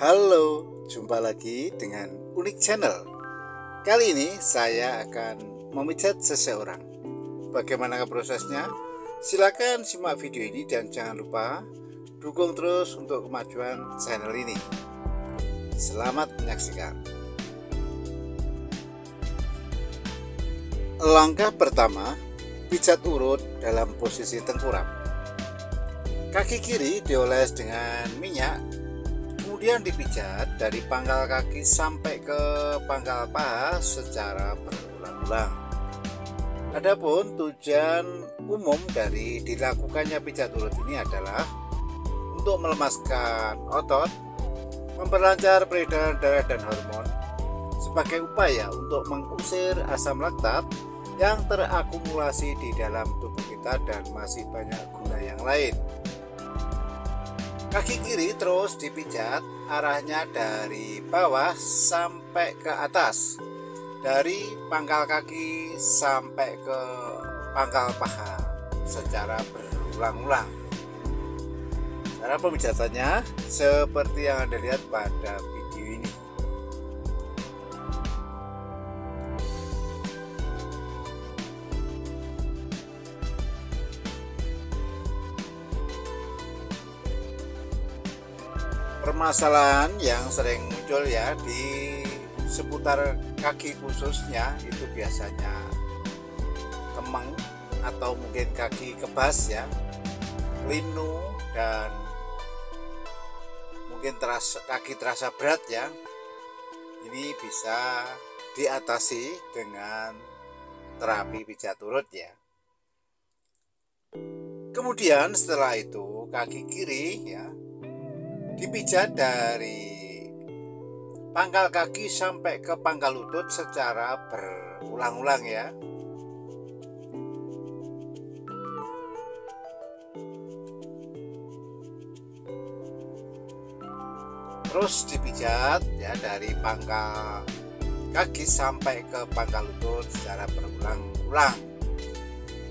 Halo, jumpa lagi dengan Unik Channel. Kali ini saya akan memijat seseorang. Bagaimana prosesnya? Silakan simak video ini dan jangan lupa dukung terus untuk kemajuan channel ini. Selamat menyaksikan. Langkah pertama, pijat urut dalam posisi tengkurap. Kaki kiri dioles dengan minyak, kemudian dipijat dari pangkal kaki sampai ke pangkal paha secara berulang-ulang. Adapun tujuan umum dari dilakukannya pijat urut ini adalah untuk melemaskan otot, memperlancar peredaran darah dan hormon, sebagai upaya untuk mengusir asam laktat yang terakumulasi di dalam tubuh kita dan masih banyak guna yang lain. Kaki kiri terus dipijat arahnya dari bawah sampai ke atas, dari pangkal kaki sampai ke pangkal paha secara berulang-ulang. Cara pemijatannya seperti yang Anda lihat pada video ini. Permasalahan yang sering muncul ya di seputar kaki khususnya itu biasanya kemeng atau mungkin kaki kebas ya, linu, dan mungkin kaki terasa berat ya. Ini bisa diatasi dengan terapi pijat urut ya. Kemudian setelah itu kaki kiri ya dipijat dari pangkal kaki sampai ke pangkal lutut secara berulang-ulang ya. Terus dipijat ya dari pangkal kaki sampai ke pangkal lutut secara berulang-ulang.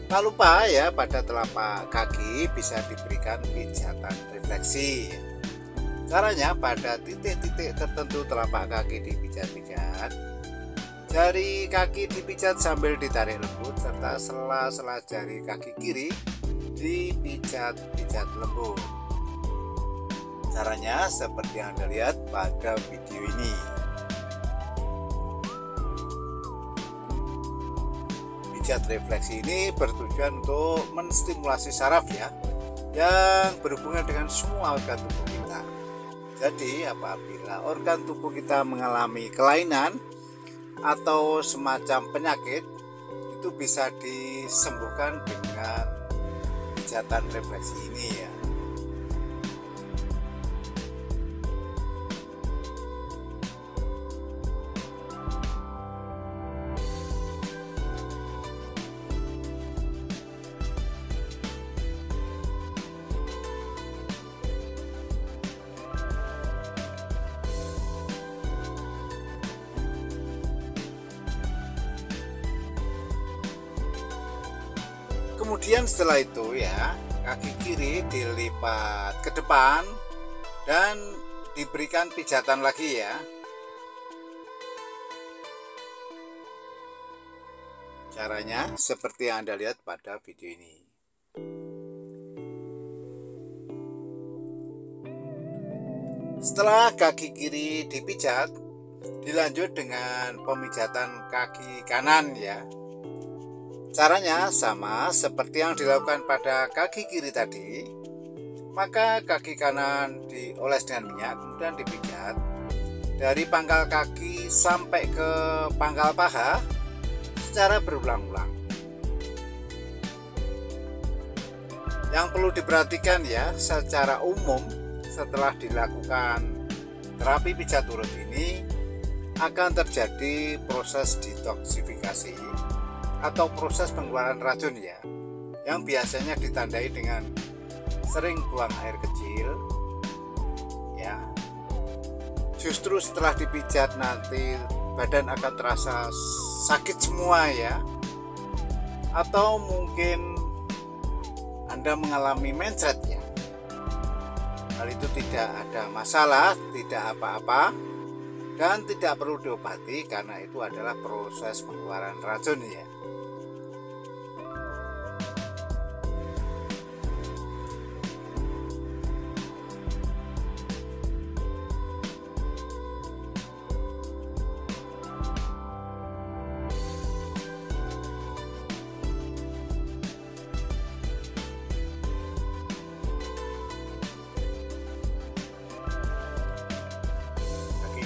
Tak lupa ya, pada telapak kaki bisa diberikan pijatan refleksi. Caranya pada titik-titik tertentu telapak kaki dipijat-pijat, jari kaki dipijat sambil ditarik lembut, serta sela-sela jari kaki kiri dipijat-pijat lembut. Caranya seperti yang Anda lihat pada video ini. Pijat refleksi ini bertujuan untuk menstimulasi saraf ya, yang berhubungan dengan semua organ tubuh kita. Jadi apabila organ tubuh kita mengalami kelainan atau semacam penyakit, itu bisa disembuhkan dengan pijatan refleksi ini ya. Kemudian setelah itu ya, kaki kiri dilipat ke depan dan diberikan pijatan lagi ya. Caranya seperti yang Anda lihat pada video ini. Setelah kaki kiri dipijat, dilanjut dengan pemijatan kaki kanan ya. Caranya sama seperti yang dilakukan pada kaki kiri tadi. Maka kaki kanan dioles dengan minyak, kemudian dipijat dari pangkal kaki sampai ke pangkal paha secara berulang-ulang. Yang perlu diperhatikan ya, secara umum setelah dilakukan terapi pijat urut ini akan terjadi proses detoksifikasi atau proses pengeluaran racun ya, yang biasanya ditandai dengan sering buang air kecil ya. Justru setelah dipijat nanti badan akan terasa sakit semua ya, atau mungkin Anda mengalami mencret ya. Hal itu tidak ada masalah, tidak apa-apa, dan tidak perlu diobati karena itu adalah proses pengeluaran racun ya.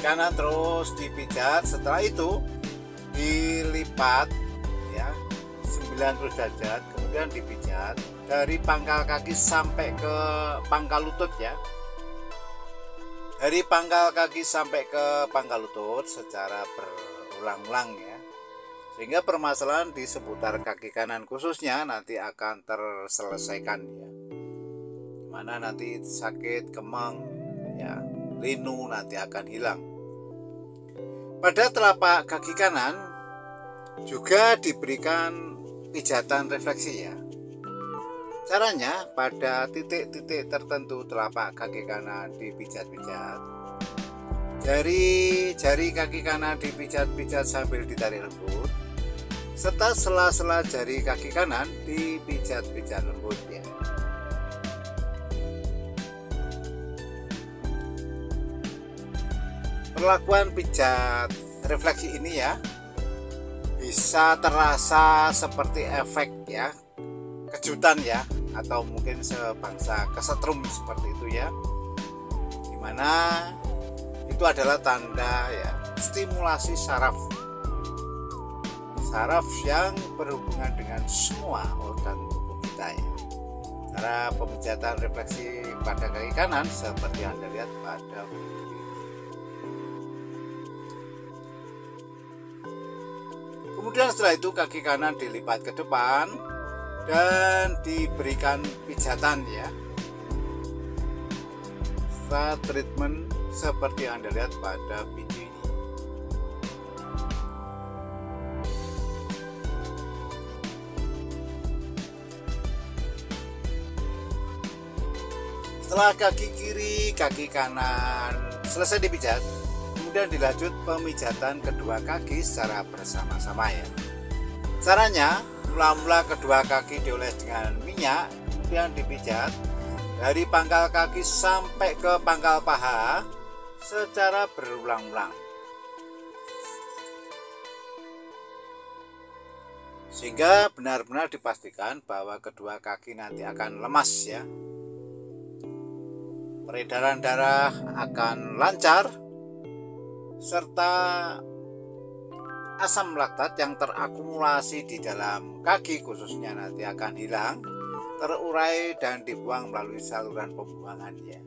Kanan terus dipijat, setelah itu dilipat ya 90 derajat, kemudian dipijat dari pangkal kaki sampai ke pangkal lutut ya, dari pangkal kaki sampai ke pangkal lutut secara berulang-ulang ya, sehingga permasalahan di seputar kaki kanan khususnya nanti akan terselesaikan ya, mana nanti sakit kemang ya, linu nanti akan hilang. Pada telapak kaki kanan juga diberikan pijatan refleksi ya. Caranya pada titik-titik tertentu telapak kaki kanan dipijat-pijat. Jari kaki kanan dipijat-pijat sambil ditarik lembut. Serta sela-sela jari kaki kanan dipijat-pijat lembut ya. Perlakuan pijat refleksi ini ya bisa terasa seperti efek ya, kejutan ya, atau mungkin sebangsa kesetrum seperti itu ya, dimana itu adalah tanda ya stimulasi saraf yang berhubungan dengan semua organ tubuh kita ya. Cara pemijatan refleksi pada kaki kanan seperti yang Anda lihat pada video. Kemudian setelah itu kaki kanan dilipat ke depan dan diberikan pijatan ya, setelah treatment seperti yang Anda lihat pada video ini. Setelah kaki kiri, kaki kanan selesai dipijat, kemudian dilanjut pemijatan kedua kaki secara bersama-sama ya. Caranya, mula-mula kedua kaki dioles dengan minyak, kemudian dipijat dari pangkal kaki sampai ke pangkal paha secara berulang-ulang, sehingga benar-benar dipastikan bahwa kedua kaki nanti akan lemas ya. Peredaran darah akan lancar, serta asam laktat yang terakumulasi di dalam kaki khususnya nanti akan hilang, terurai dan dibuang melalui saluran pembuangan ya.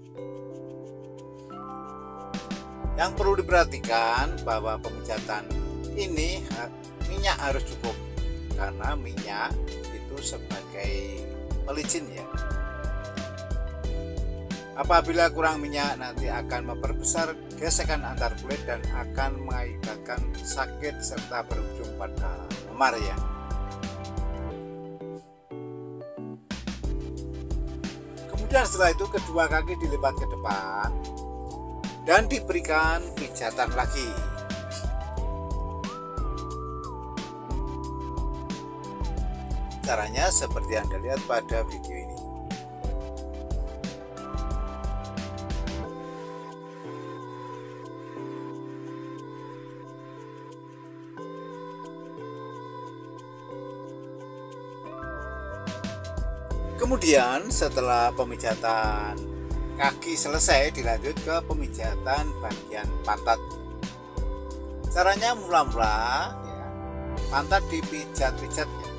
Yang perlu diperhatikan bahwa pemijatan ini minyak harus cukup, karena minyak itu sebagai pelicin ya. Apabila kurang minyak nanti akan memperbesar gesekan antar kulit dan akan mengakibatkan sakit serta berujung pada memar ya. Kemudian setelah itu kedua kaki dilipat ke depan dan diberikan pijatan lagi. Caranya seperti yang Anda lihat pada video ini. Kemudian setelah pemijatan kaki selesai, dilanjut ke pemijatan bagian pantat. Caranya mula-mula ya, pantat dipijat-pijat ya.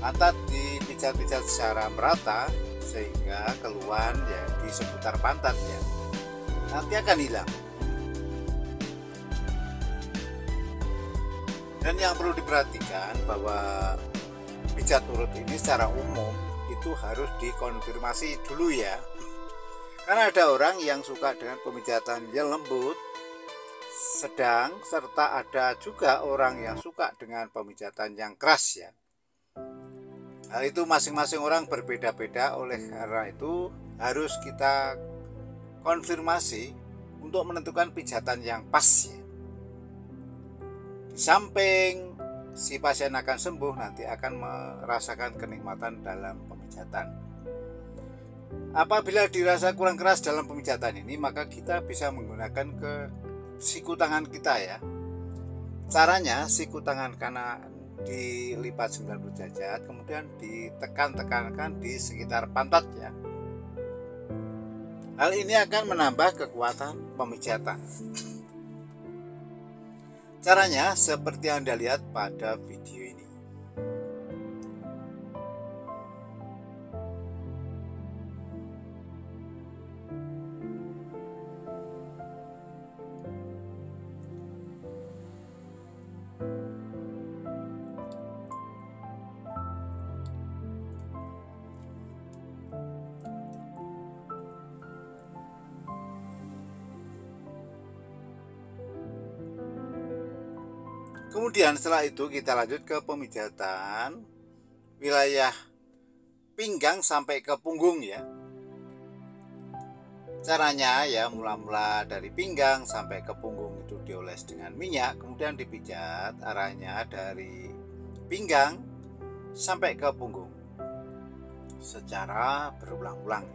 Pantat dipijat-pijat secara merata sehingga keluhan ya di seputar pantat ya. Nanti akan hilang. Dan yang perlu diperhatikan bahwa pijat urut ini secara umum itu harus dikonfirmasi dulu ya, karena ada orang yang suka dengan pemijatan yang lembut, sedang, serta ada juga orang yang suka dengan pemijatan yang keras ya. Hal itu masing-masing orang berbeda-beda, oleh karena itu harus kita konfirmasi untuk menentukan pijatan yang pas ya. Di samping si pasien akan sembuh, nanti akan merasakan kenikmatan dalam pemijatan. Apabila dirasa kurang keras dalam pemijatan ini, maka kita bisa menggunakan ke siku tangan kita ya. Caranya, siku tangan kanan dilipat 90 derajat, kemudian ditekan-tekankan di sekitar pantat ya. Hal ini akan menambah kekuatan pemijatan. Caranya seperti yang Anda lihat pada video ini. Kemudian setelah itu kita lanjut ke pemijatan wilayah pinggang sampai ke punggung ya. Caranya ya, mula-mula dari pinggang sampai ke punggung itu dioles dengan minyak, kemudian dipijat arahnya dari pinggang sampai ke punggung secara berulang-ulang.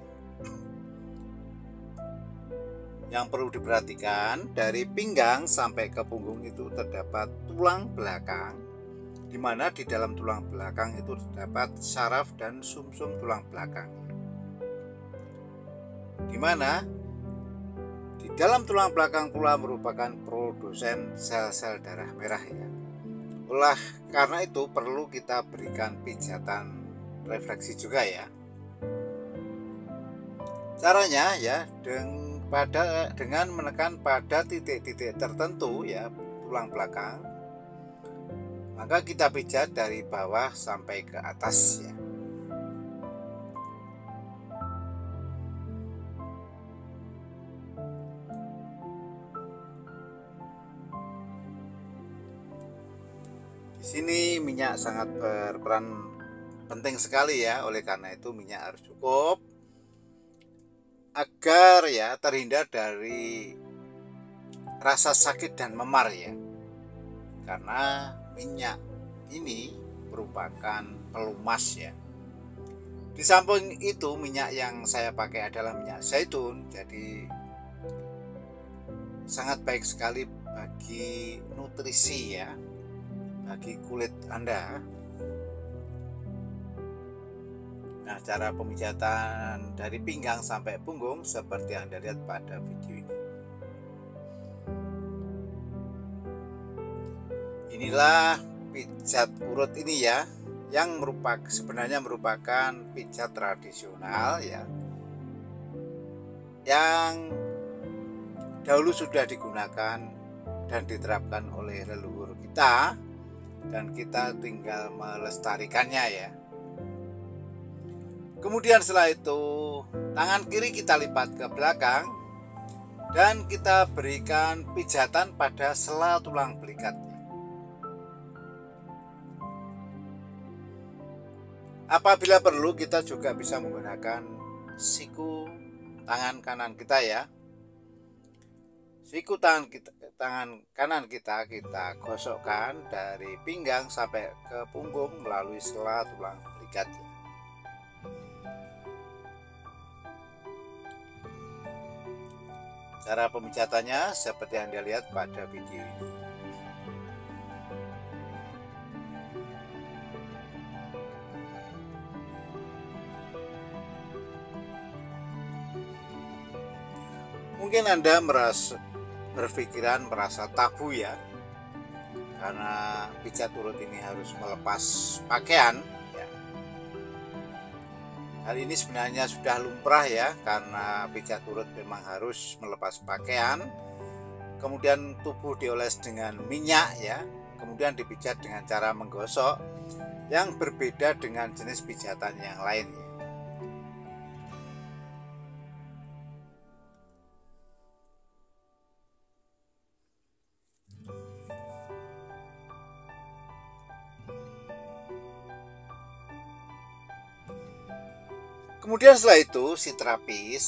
Yang perlu diperhatikan, dari pinggang sampai ke punggung itu terdapat tulang belakang, di mana di dalam tulang belakang itu terdapat saraf dan sumsum tulang belakang, di mana di dalam tulang belakang pula merupakan produsen sel-sel darah merah ya. Oleh karena itu perlu kita berikan pijatan refleksi juga ya. Caranya ya, dengan menekan pada titik-titik tertentu ya tulang belakang, maka kita pijat dari bawah sampai ke atas ya. Di sini minyak sangat berperan penting sekali ya, oleh karena itu minyak harus cukup agar ya terhindar dari rasa sakit dan memar ya. Karena minyak ini merupakan pelumas ya. Di samping itu minyak yang saya pakai adalah minyak zaitun, jadi sangat baik sekali bagi nutrisi ya, bagi kulit Anda. Nah, cara pemijatan dari pinggang sampai punggung seperti yang Anda lihat pada video ini. Inilah pijat urut ini ya, yang sebenarnya merupakan pijat tradisional ya, yang dahulu sudah digunakan dan diterapkan oleh leluhur kita, dan kita tinggal melestarikannya ya. Kemudian setelah itu tangan kiri kita lipat ke belakang dan kita berikan pijatan pada sela tulang belikatnya. Apabila perlu, kita juga bisa menggunakan siku tangan kanan kita ya. Siku tangan kanan kita gosokkan dari pinggang sampai ke punggung melalui sela tulang belikatnya. Cara pemijatannya seperti yang Anda lihat pada video ini. Mungkin Anda berpikiran merasa tabu ya, karena pijat urut ini harus melepas pakaian ya. Hal ini sebenarnya sudah lumrah ya, karena pijat urut memang harus melepas pakaian, kemudian tubuh dioles dengan minyak ya, kemudian dipijat dengan cara menggosok, yang berbeda dengan jenis pijatan yang lain ya. Kemudian setelah itu si terapis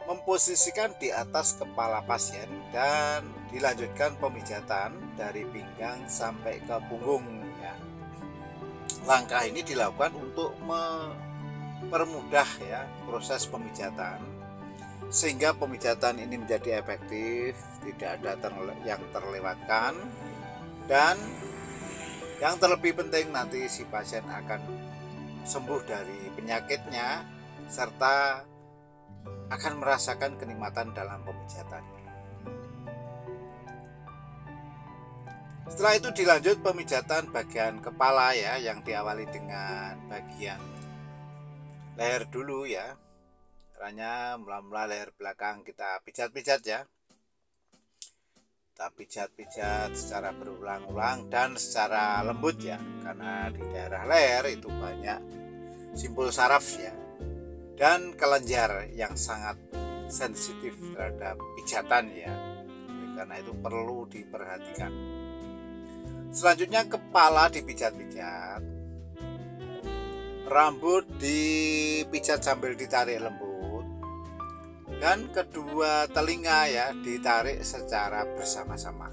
memposisikan di atas kepala pasien dan dilanjutkan pemijatan dari pinggang sampai ke punggung ya. Langkah ini dilakukan untuk mempermudah ya proses pemijatan sehingga pemijatan ini menjadi efektif, tidak ada yang terlewatkan, dan yang terlebih penting nanti si pasien akan sembuh dari penyakitnya serta akan merasakan kenikmatan dalam pemijatan. Setelah itu dilanjut pemijatan bagian kepala ya, yang diawali dengan bagian leher dulu ya. Caranya mula-mula leher belakang kita pijat-pijat ya. Kita pijat-pijat secara berulang-ulang dan secara lembut ya, karena di daerah leher itu banyak simpul saraf ya dan kelenjar yang sangat sensitif terhadap pijatan ya. Karena itu perlu diperhatikan. Selanjutnya kepala dipijat-pijat, rambut dipijat sambil ditarik lembut, dan kedua telinga ya ditarik secara bersama-sama.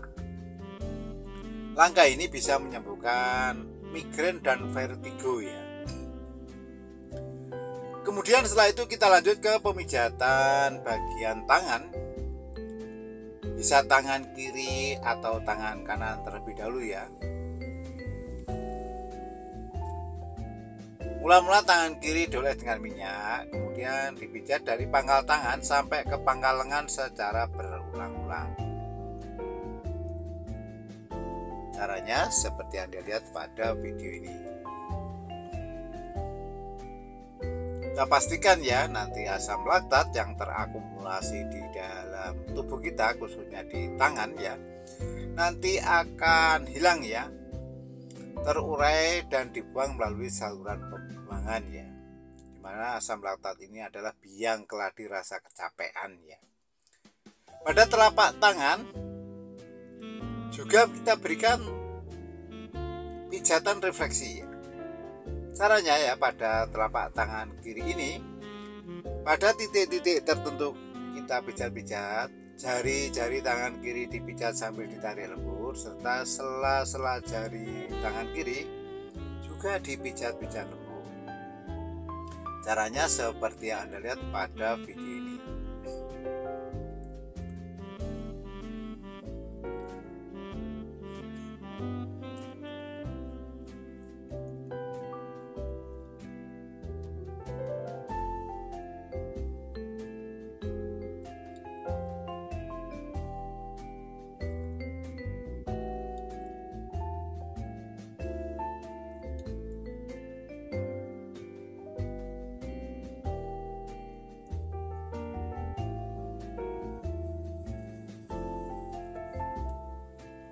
Langkah ini bisa menyembuhkan migrain dan vertigo ya. Kemudian setelah itu kita lanjut ke pemijatan bagian tangan. Bisa tangan kiri atau tangan kanan terlebih dahulu ya. Mula-mula tangan kiri dioles dengan minyak, kemudian dipijat dari pangkal tangan sampai ke pangkal lengan secara berulang-ulang. Caranya seperti yang dilihat pada video ini. Kita pastikan ya nanti asam laktat yang terakumulasi di dalam tubuh kita, khususnya di tangan ya, nanti akan hilang ya, terurai dan dibuang melalui saluran pembuangan ya, dimana asam laktat ini adalah biang keladi rasa kecapean ya. Pada telapak tangan juga kita berikan pijatan refleksi ya. Caranya ya, pada telapak tangan kiri ini pada titik-titik tertentu kita pijat-pijat, jari-jari tangan kiri dipijat sambil ditarik lembut, serta sela-sela jari tangan kiri juga dipijat-pijat lembut. Caranya seperti yang Anda lihat pada video ini.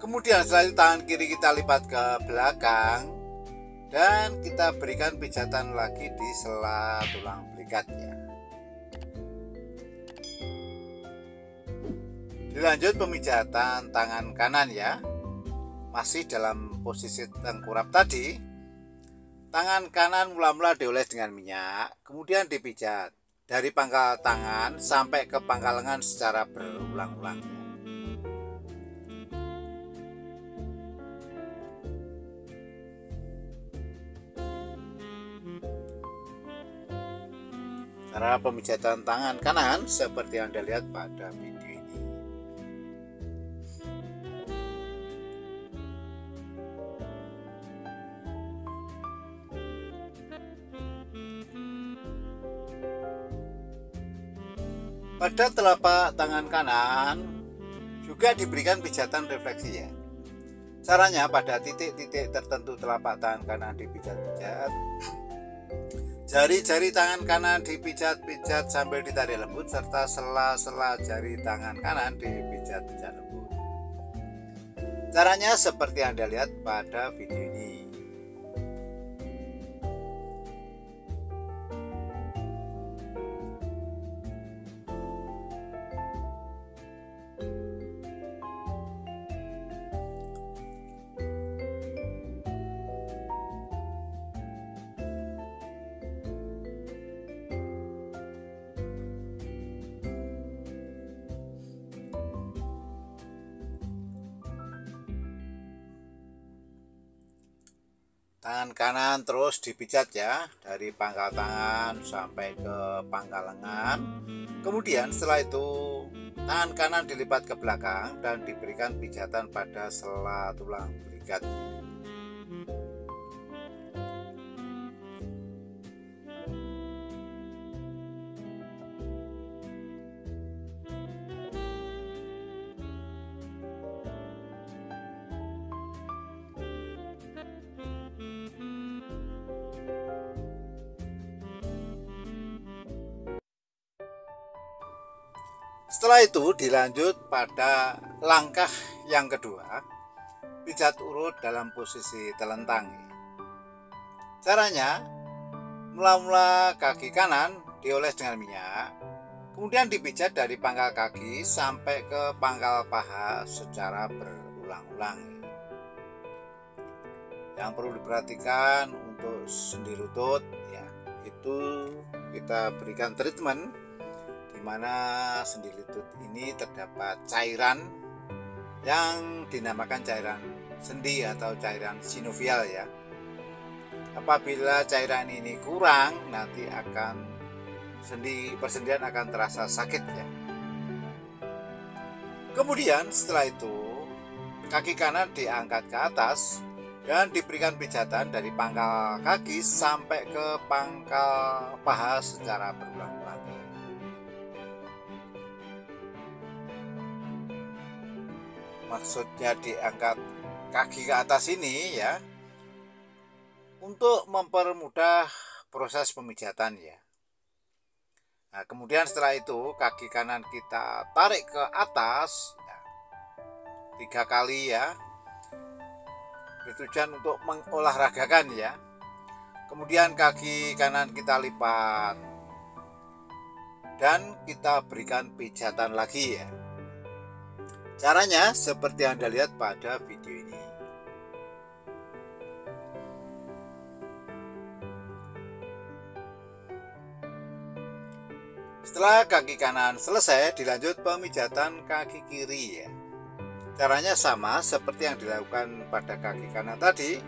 Kemudian setelah itu tangan kiri kita lipat ke belakang dan kita berikan pijatan lagi di sela tulang belikatnya. Dilanjut pemijatan tangan kanan ya. Masih dalam posisi tengkurap tadi. Tangan kanan mula-mula dioles dengan minyak, kemudian dipijat dari pangkal tangan sampai ke pangkal lengan secara berulang-ulang. Cara pemijatan tangan kanan seperti yang Anda lihat pada video ini. Pada telapak tangan kanan juga diberikan pijatan refleksi ya. Caranya pada titik-titik tertentu telapak tangan kanan dipijat-pijat, jari-jari tangan kanan dipijat-pijat sambil ditarik lembut, serta sela-sela jari tangan kanan dipijat-pijat lembut. Caranya seperti yang Anda lihat pada video ini. Tangan kanan terus dipijat ya, dari pangkal tangan sampai ke pangkal lengan. Kemudian setelah itu tangan kanan dilipat ke belakang dan diberikan pijatan pada sela tulang belikat. Setelah itu dilanjut pada langkah yang kedua, pijat urut dalam posisi telentang. Caranya, mula-mula kaki kanan dioles dengan minyak, kemudian dipijat dari pangkal kaki sampai ke pangkal paha secara berulang-ulang. Yang perlu diperhatikan untuk sendi lutut ya, itu kita berikan treatment di mana sendi lutut ini terdapat cairan yang dinamakan cairan sendi atau cairan sinovial ya. Apabila cairan ini kurang, nanti akan persendian akan terasa sakit ya. Kemudian setelah itu kaki kanan diangkat ke atas dan diberikan pijatan dari pangkal kaki sampai ke pangkal paha secara berulang-ulang. Maksudnya diangkat kaki ke atas ini ya, untuk mempermudah proses pemijatan ya. Nah, kemudian setelah itu kaki kanan kita tarik ke atas ya, 3 kali ya, bertujuan untuk mengolahragakan ya. Kemudian kaki kanan kita lipat dan kita berikan pijatan lagi ya. Caranya seperti yang Anda lihat pada video ini. Setelah kaki kanan selesai, dilanjut pemijatan kaki kiri ya. Caranya sama seperti yang dilakukan pada kaki kanan tadi.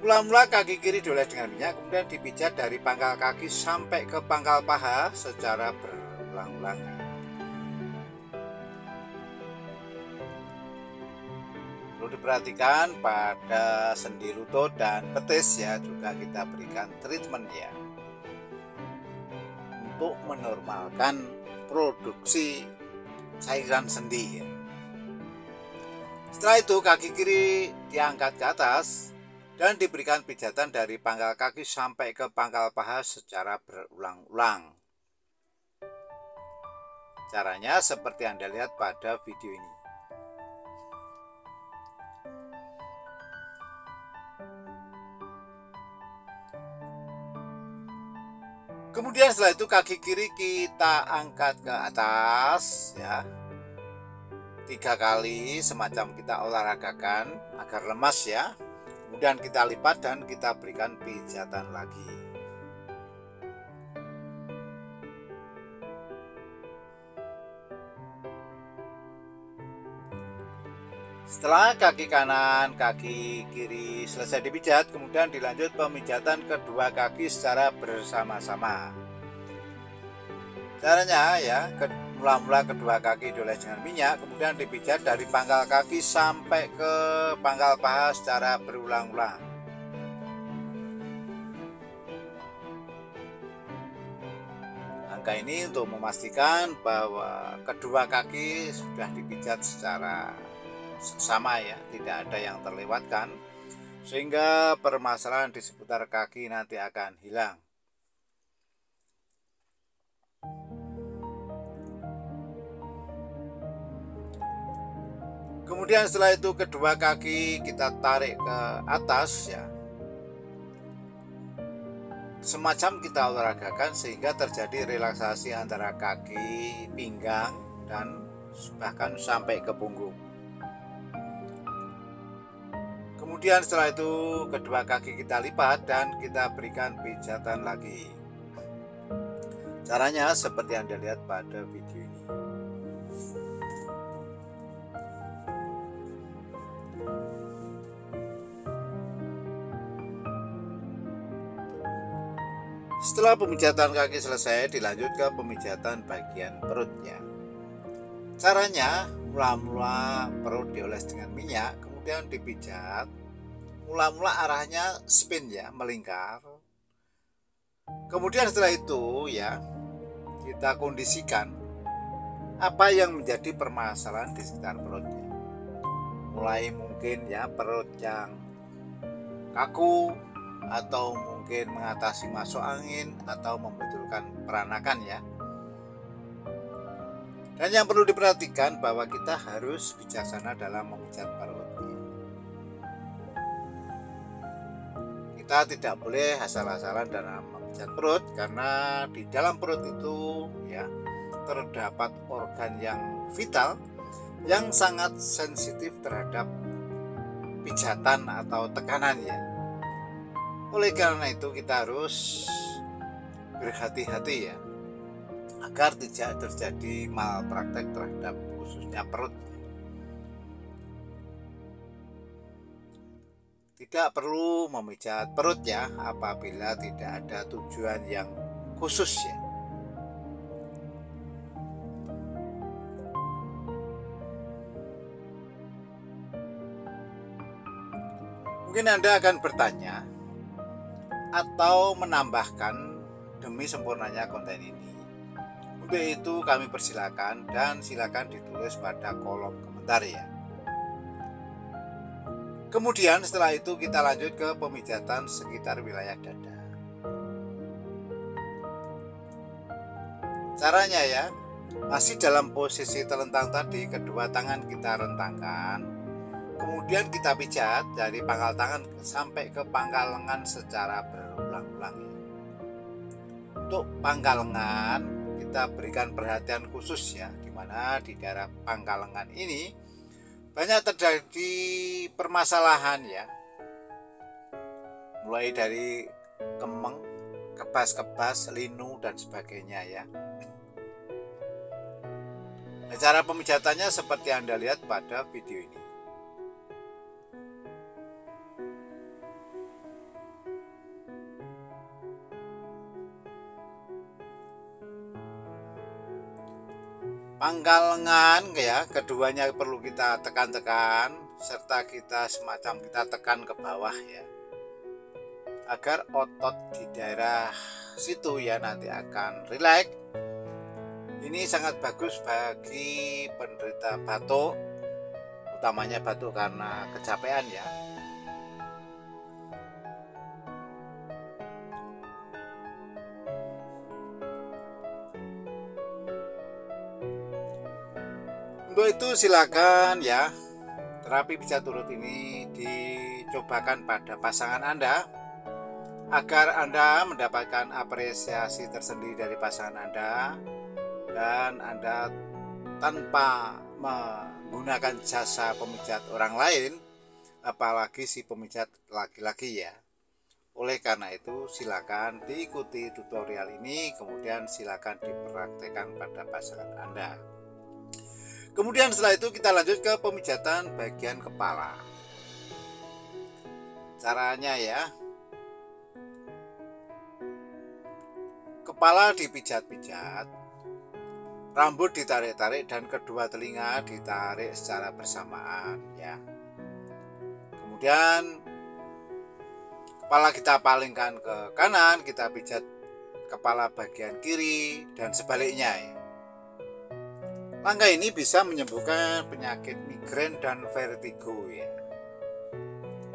Mula-mula kaki kiri dioles dengan minyak, kemudian dipijat dari pangkal kaki sampai ke pangkal paha secara berulang-ulang. Perlu diperhatikan pada sendi lutut dan betis ya, juga kita berikan treatment ya, untuk menormalkan produksi cairan sendi ya. Setelah itu kaki kiri diangkat ke atas dan diberikan pijatan dari pangkal kaki sampai ke pangkal paha secara berulang-ulang. Caranya seperti Anda lihat pada video ini. Kemudian setelah itu kaki kiri kita angkat ke atas ya, 3 kali semacam kita olahragakan agar lemas ya. Kemudian kita lipat dan kita berikan pijatan lagi. Setelah kaki kanan, kaki kiri selesai dipijat, kemudian dilanjut pemijatan kedua kaki secara bersama-sama. Caranya ya, mula-mula kedua kaki dioles dengan minyak, kemudian dipijat dari pangkal kaki sampai ke pangkal paha secara berulang-ulang. Angka ini untuk memastikan bahwa kedua kaki sudah dipijat secara sama ya, tidak ada yang terlewatkan, sehingga permasalahan di seputar kaki nanti akan hilang. Kemudian setelah itu kedua kaki kita tarik ke atas ya, semacam kita olahragakan sehingga terjadi relaksasi antara kaki, pinggang, dan bahkan sampai ke punggung. Kemudian setelah itu kedua kaki kita lipat dan kita berikan pijatan lagi. Caranya seperti yang Anda lihat pada video ini. Setelah pemijatan kaki selesai, dilanjut ke pemijatan bagian perutnya. Caranya, mula-mula perut dioles dengan minyak, kemudian dipijat. Mula-mula arahnya spin ya, melingkar. Kemudian setelah itu ya, kita kondisikan apa yang menjadi permasalahan di sekitar perutnya. Mulai mungkin ya perut yang kaku, atau mungkin mengatasi masuk angin, atau membetulkan peranakan ya. Dan yang perlu diperhatikan bahwa kita harus bijaksana dalam memijat perut. Kita tidak boleh asal-asalan dalam memijat perut, karena di dalam perut itu ya terdapat organ yang vital yang sangat sensitif terhadap pijatan atau tekanan ya. Oleh karena itu kita harus berhati-hati ya, agar tidak terjadi malpraktek terhadap khususnya perut. Tidak perlu memijat perut ya apabila tidak ada tujuan yang khusus ya. Mungkin Anda akan bertanya atau menambahkan demi sempurnanya konten ini. Untuk itu kami persilakan, dan silakan ditulis pada kolom komentar ya. Kemudian setelah itu kita lanjut ke pemijatan sekitar wilayah dada. Caranya ya, masih dalam posisi telentang tadi, kedua tangan kita rentangkan. Kemudian kita pijat dari pangkal tangan sampai ke pangkal lengan secara berulang-ulang ya. Untuk pangkal lengan kita berikan perhatian khusus ya, dimana di daerah pangkal lengan ini banyak terjadi permasalahan ya, mulai dari kemeng, kebas-kebas, linu dan sebagainya ya. Nah, cara pemijatannya seperti Anda lihat pada video ini. Pangkal lengan ya, keduanya perlu kita tekan-tekan, serta kita semacam kita tekan ke bawah ya, agar otot di daerah situ ya nanti akan rileks. Ini sangat bagus bagi penderita batuk, utamanya batuk karena kecapean ya. Untuk itu silakan ya, terapi pijat perut ini dicobakan pada pasangan Anda, agar Anda mendapatkan apresiasi tersendiri dari pasangan Anda, dan Anda tanpa menggunakan jasa pemijat orang lain, apalagi si pemijat laki-laki ya. Oleh karena itu silakan diikuti tutorial ini, kemudian silakan dipraktekkan pada pasangan Anda. Kemudian setelah itu kita lanjut ke pemijatan bagian kepala. Caranya ya, kepala dipijat-pijat, rambut ditarik-tarik, dan kedua telinga ditarik secara bersamaan ya. Kemudian kepala kita palingkan ke kanan, kita pijat kepala bagian kiri dan sebaliknya ya. Langkah ini bisa menyembuhkan penyakit migrain dan vertigo ya.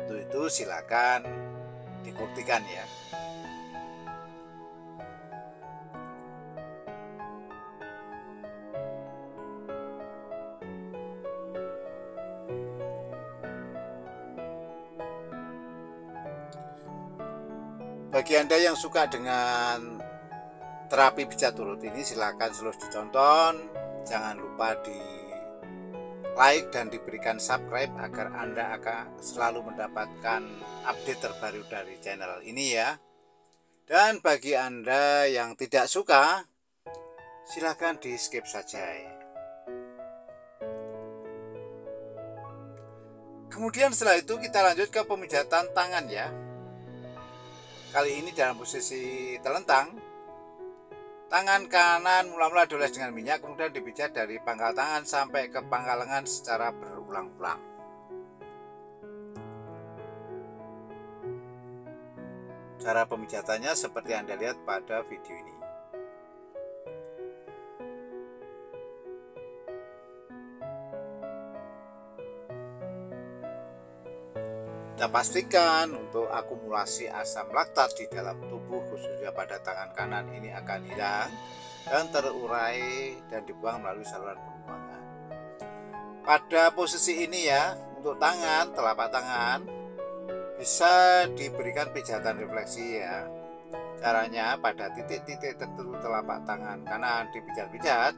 Untuk itu silakan dibuktikan ya. Bagi Anda yang suka dengan terapi pijat perut ini, silakan terus ditonton. Jangan lupa di like dan diberikan subscribe agar Anda akan selalu mendapatkan update terbaru dari channel ini ya. Dan bagi Anda yang tidak suka, silakan di skip saja ya. Kemudian setelah itu kita lanjut ke pemijatan tangan ya. kali ini dalam posisi telentang. Tangan kanan mula-mula dioles dengan minyak, kemudian dipijat dari pangkal tangan sampai ke pangkal lengan secara berulang-ulang. Cara pemijatannya seperti Anda lihat pada video ini. Kita pastikan untuk akumulasi asam laktat di dalam tubuh khususnya pada tangan kanan ini akan hilang dan terurai dan dibuang melalui saluran pembuangan. Pada posisi ini ya, untuk tangan, telapak tangan bisa diberikan pijatan refleksi ya. Caranya pada titik-titik tertentu telapak tangan kanan dipijat-pijat,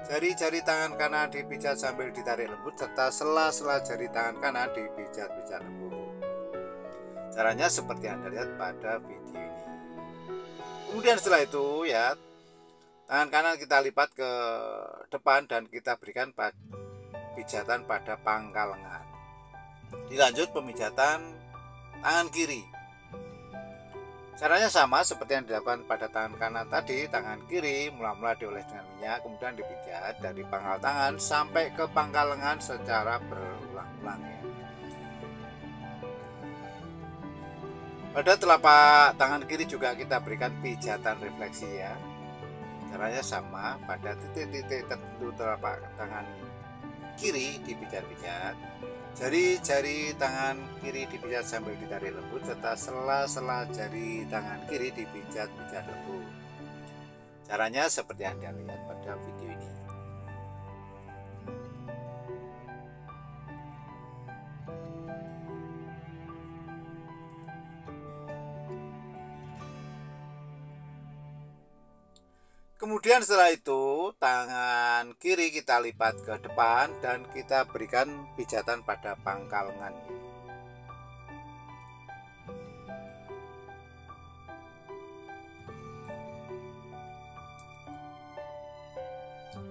jari-jari tangan kanan dipijat sambil ditarik lembut, serta sela-sela jari tangan kanan dipijat-pijat lembut. Caranya seperti Anda lihat pada video ini. Kemudian setelah itu ya, tangan kanan kita lipat ke depan dan kita berikan pijatan pada pangkal lengan. Dilanjut pemijatan tangan kiri. Caranya sama seperti yang dilakukan pada tangan kanan tadi. Tangan kiri mula-mula dioles dengan minyak, kemudian dipijat dari pangkal tangan sampai ke pangkal lengan secara berulang-ulang ya. Pada telapak tangan kiri juga kita berikan pijatan refleksi ya. Caranya sama, pada titik-titik tertentu telapak tangan kiri dipijat-pijat, jari-jari tangan kiri dipijat sambil ditarik lembut, serta sela-sela jari tangan kiri dipijat-pijat lembut. Caranya seperti yang Anda lihat pada video ini. Kemudian setelah itu tangan kiri kita lipat ke depan dan kita berikan pijatan pada pangkal lengan.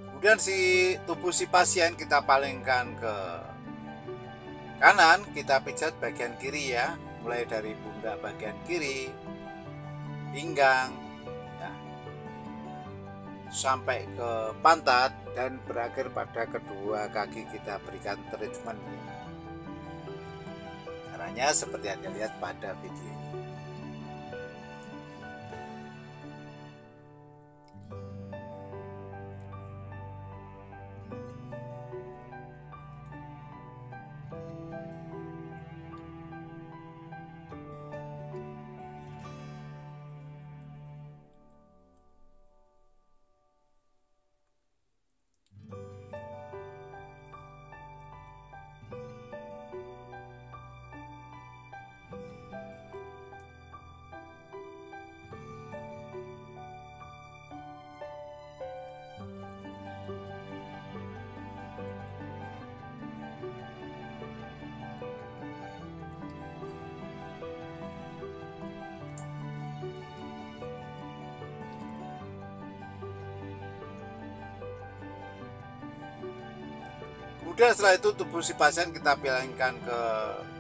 Kemudian tubuh si pasien kita palingkan ke kanan, kita pijat bagian kiri ya, mulai dari pundak bagian kiri, pinggang, sampai ke pantat dan berakhir pada kedua kaki kita berikan treatment. Caranya seperti yang Anda lihat pada video ini. Kemudian setelah itu tubuh si pasien kita palingkan ke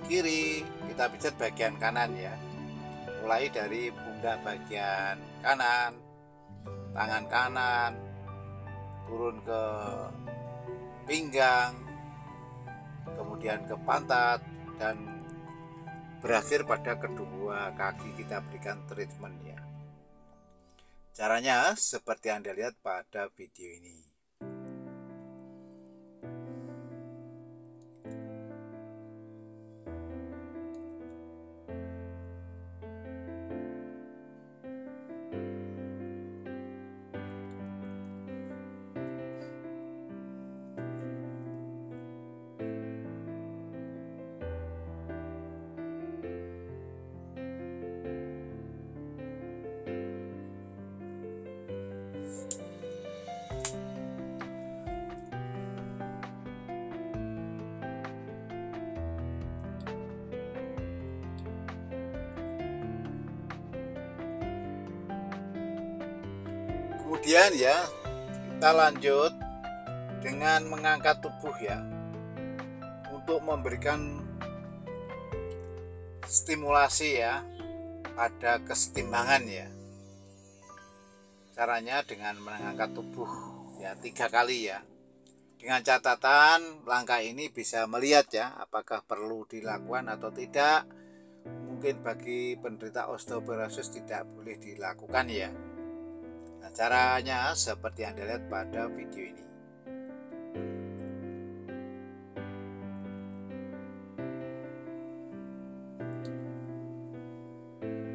kiri, kita pijat bagian kanan ya. Mulai dari pundak bagian kanan, tangan kanan, turun ke pinggang, kemudian ke pantat, dan berakhir pada kedua kaki kita berikan treatment ya. Caranya seperti yang Anda lihat pada video ini. Kemudian ya, kita lanjut dengan mengangkat tubuh ya, untuk memberikan stimulasi ya pada kesetimbangan ya. Caranya dengan mengangkat tubuh ya 3 kali ya. Dengan catatan langkah ini bisa melihat ya apakah perlu dilakukan atau tidak. Mungkin bagi penderita osteoporosis tidak boleh dilakukan ya. Nah, caranya seperti yang dilihat pada video ini.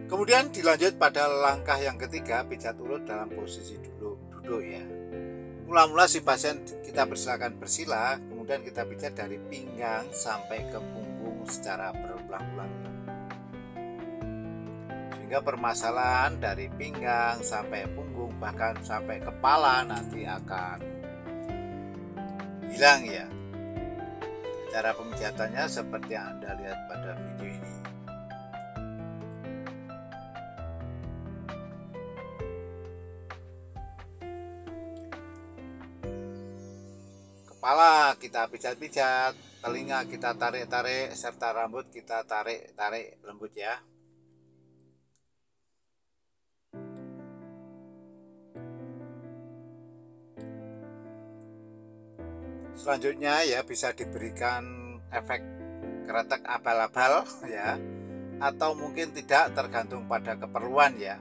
Kemudian dilanjut pada langkah yang ketiga, pijat urut dalam posisi duduk ya. Mula-mula si pasien kita persilakan bersila, kemudian kita pijat dari pinggang sampai ke punggung secara berulang-ulang. Sehingga permasalahan dari pinggang sampai punggung bahkan sampai kepala nanti akan hilang ya. Cara pemijatannya seperti yang Anda lihat pada video ini. Kepala kita pijat-pijat, telinga kita tarik-tarik, serta rambut kita tarik-tarik lembut ya. Selanjutnya ya bisa diberikan efek kretek abal-abal ya, atau mungkin tidak, tergantung pada keperluan ya.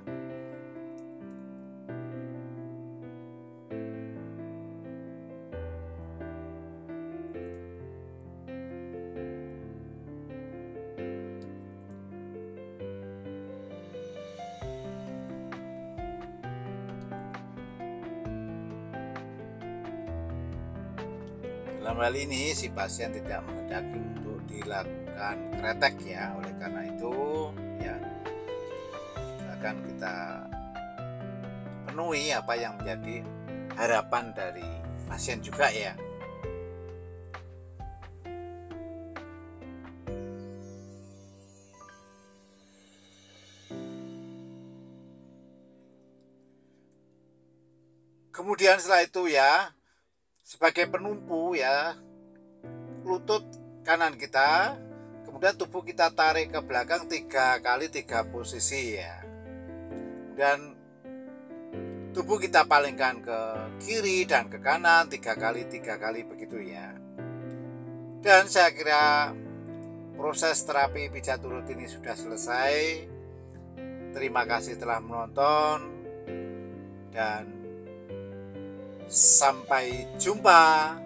Dalam hal ini si pasien tidak menghendaki untuk dilakukan kretek ya, oleh karena itu ya akan kita penuhi apa yang menjadi harapan dari pasien juga ya. Kemudian setelah itu ya, sebagai penumpu ya, lutut kanan kita, kemudian tubuh kita tarik ke belakang 3 kali 3 posisi ya. Dan tubuh kita palingkan ke kiri dan ke kanan 3 kali 3 kali begitu ya. Dan saya kira proses terapi pijat urut ini sudah selesai. Terima kasih telah menonton dan sampai jumpa.